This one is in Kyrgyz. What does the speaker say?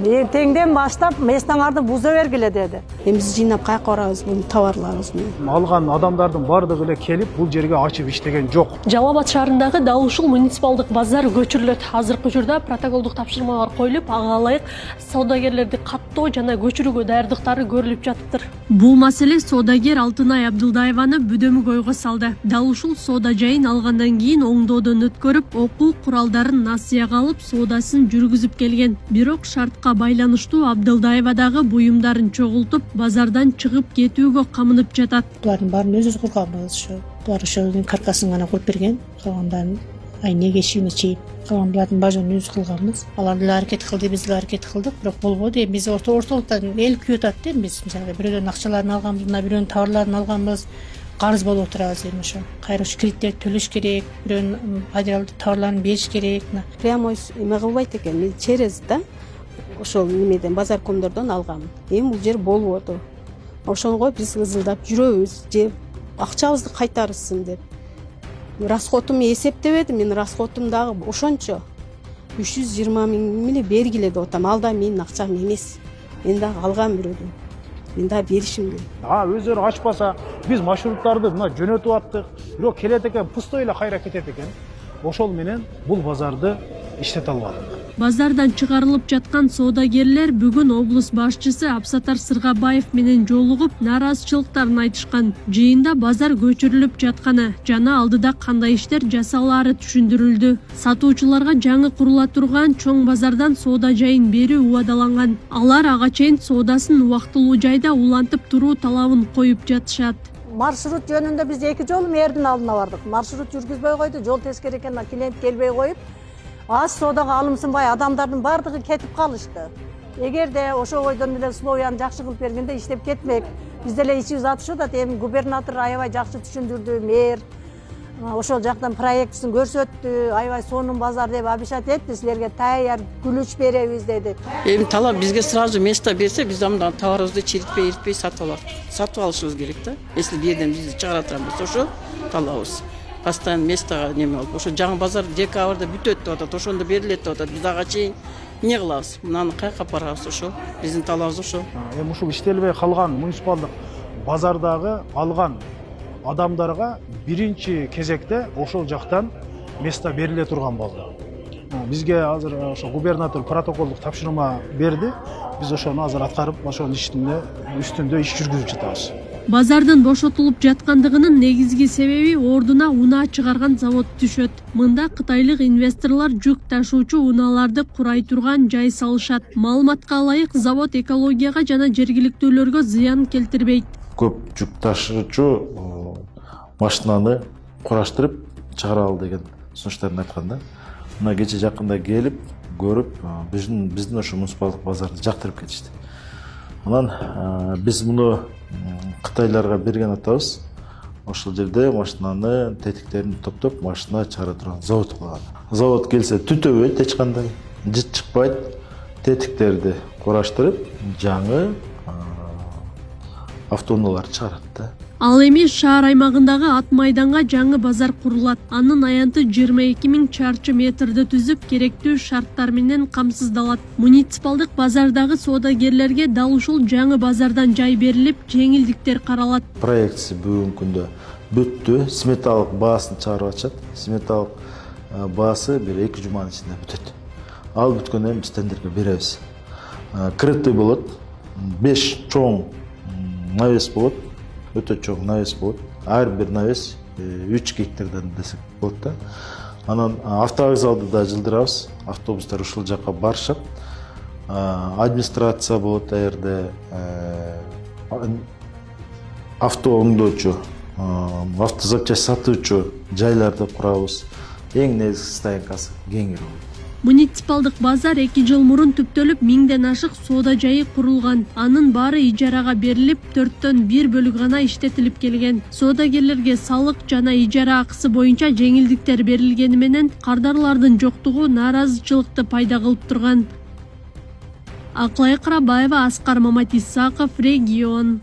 Ертеңден баштап местаңарды буза бергиле деди. Биз жыйнап кайка барабыз бул товарларыбызды. Алган адамдардын бардыгы эле келип бул жерге ачып иштеген жок. Жалал Абад шаарындагы Дал ушул муниципалдык базар көчүрүлөт. Азыркы учурда протоколдук тапшырмалар коюлуп, ага ылайык саудагерлерди каттоо жана көчүрүүгө даярдыктары көрүлүп жатыптыр. Бул маселе соодагер Алтынай Абдылдаеваны бүдөмүк ойго салды. Дал ушул соода жайын алгандан кийин оңдоодон өткөрүп, окуу куралдарын насыяга алып, соодасын жүргүзүп келген. Бирок шартка байланыштуу Абдылдаевадагы буюмдарын чогултуп, базардан чыгып кетүүгө камынып жатат. Булардын баарын өзүбүз курганбыз ушу. Булар ошонун каркасын гана куруп берген. Калгандарын айне кешүүнү чейин. Калган булардын бажын өзүбүз кылганбыз. Алар деле аракет кылды, биз деле аракет кылдык, бирок болбоду. Биз ортолуктан эл күйүп атат да, биз мисалга бирөөнүн акчаларын алганбыз, бирөөнүн товарларын алганбыз. Карыз болуп отурабыз эми ошо. Кайра ушу кредиттер төлөш керек, бирөөнүн материалдык товарларын бериш керек. Прямо эме кылбайт экен, мен через да ошол немеден базаркомдордон алгам. Эми бул жер болбоду. Ошонго биз ызылдап жүрөбүз, же акчабызды кайтарсын деп. Расходумду эсептебедим, мен расходум дагы ошончо. 320 миң эле бергиле деп атам. Ал да менин акчам эмес. Мен дагы алган бирөөдөн. Мен да беришим керек. Өздөрү ачпаса, биз маршруттарды мына жөнөтүп аттык. Бирок келет экен, пустой эле кайра кетет экен. Ошол менен бул базарды иштете албадык. Базардан чыгарылып жаткан соодагерлер бүгүн облус башчысы Абсатар Сыргабаев менен жолугуп, нааразычылыктарын айтышкан. Жыйында базар көчүрүлүп жатканы жана алдыда кандай иштер жасалаары түшүндүрүлдү. Сатуучуларга жаңы курула турган чоң базардан соода жайын берүү убадаланган. Алар ага чейин соодасын убактылуу жайда улантып туруу талабын коюп жатышат. Маршрут жөнүндө биз 2 жолу мэрдин алдына бардык. Маршрут жүргүзбөй койду, жол тескер экен, клиент келбей коюп, аз соодага алымсынбай адамдардын бардыгы кетип калышты. Эгерде ошол бойдон эле условияны жакшы кылып бергенде иштеп кетмек. Биз деле ичибиз атышып атат. Эми губернатор аябай жакшы түшүндүрдү, мэр ошол жактан проектисин көрсөттү, аябай сонун базар деп абишат этти, силерге даяр күлүч беребиз деди. Эми талап бизге сразу место берсе, биз анда товарыбызды чиритпей сатып алышыбыз керек да. Если бу жерден бизди чыгара турганбыз, ошо талабыбыз. Постоянно местога неме болуп, ошо жаңы базар декабрда бүтөт деп атат, ошондо берилет деп атат. Биз ага чейин эмне кылабыз? Мынаны кайка апарабыз, ошо биздин талабыбыз ошо. Эми ушул иштелбей калган муниципалдык базардагы алган адамдарга биринчи кезекте ошол жактан место бериле турган болду. Бизге азыр ошо губернатор протоколдук тапшырма берди. Биз ошону азыр аткарып, ошонун үстүндө иш жүргүзүп жатабыз. Базардын бошотулуп жаткандыгынын негизги себеби ордуна унаа чыгарган завод түшөт. Мында кытайлык инвесторлор жүк ташуучу унааларды курай турган жай салышат. Маалыматка ылайык, завод экологияга жана жергиликтүүлөргө зыян келтирбейт. Көп жүк ташуучу машинаны кураштырып чыгара ал деген сунуштарын айткан да. Мына кече жакында келип, көрүп, биздин ошо муниципалдык базарды жактырып кетишти. Анан биз муну кытайларга берген атабыз. Ошол жерде машинаны тетиктерин топтоп, машина чыгара турган завод кылган. Завод келсе түтөбөйт эч кандай, жыт чыкпайт. Тетиктерди кураштырып, жаңы автоунаалар чыгарат да. Ал эми шаар аймагындагы ат майданга жаңы базар курулат. Анын аянты 22 000 чарчы метрди түзүп, керектүү шарттар менен камсыздалат. Муниципалдык базардагы соодагерлерге дал ушул жаңы базардан жай берилип, жеңилдиктер каралат. Проектси бүгүнкү күндө бүттү. Сметалык баасын чыгарып атышат. Сметалык баасы бир 2 жуманын ичинде бүтөт. Ал бүткөндөн биз тендерге беребиз. Крытый болот. 5 чоң навес болот. Өтө чоң навес болот. Ар бир навес 3 гектардан десек болот да. Анан автовокзалды да жылдырабыз. Автобустар ушул жакка барышат. Администрация болот аерде, авто оңдоочу, автозапчасть сатуучу жайларды курабыз. Эң негизги стоянкасы кеңир болот. Муниципалдык базар 2 жыл мурун түптөлүп, 1000ден ашык соода жайы курулган. Анын баары ижарага берилип, 4төн 1 бөлүк гана иштетилип келген. Соодагерлерге салык жана ижара акысы боюнча жеңилдиктер берилгени менен кардарлардын жоктугу нааразычылыкты пайда кылып турган. Аклай Карабаева, Аскар Маматисаков, Регион.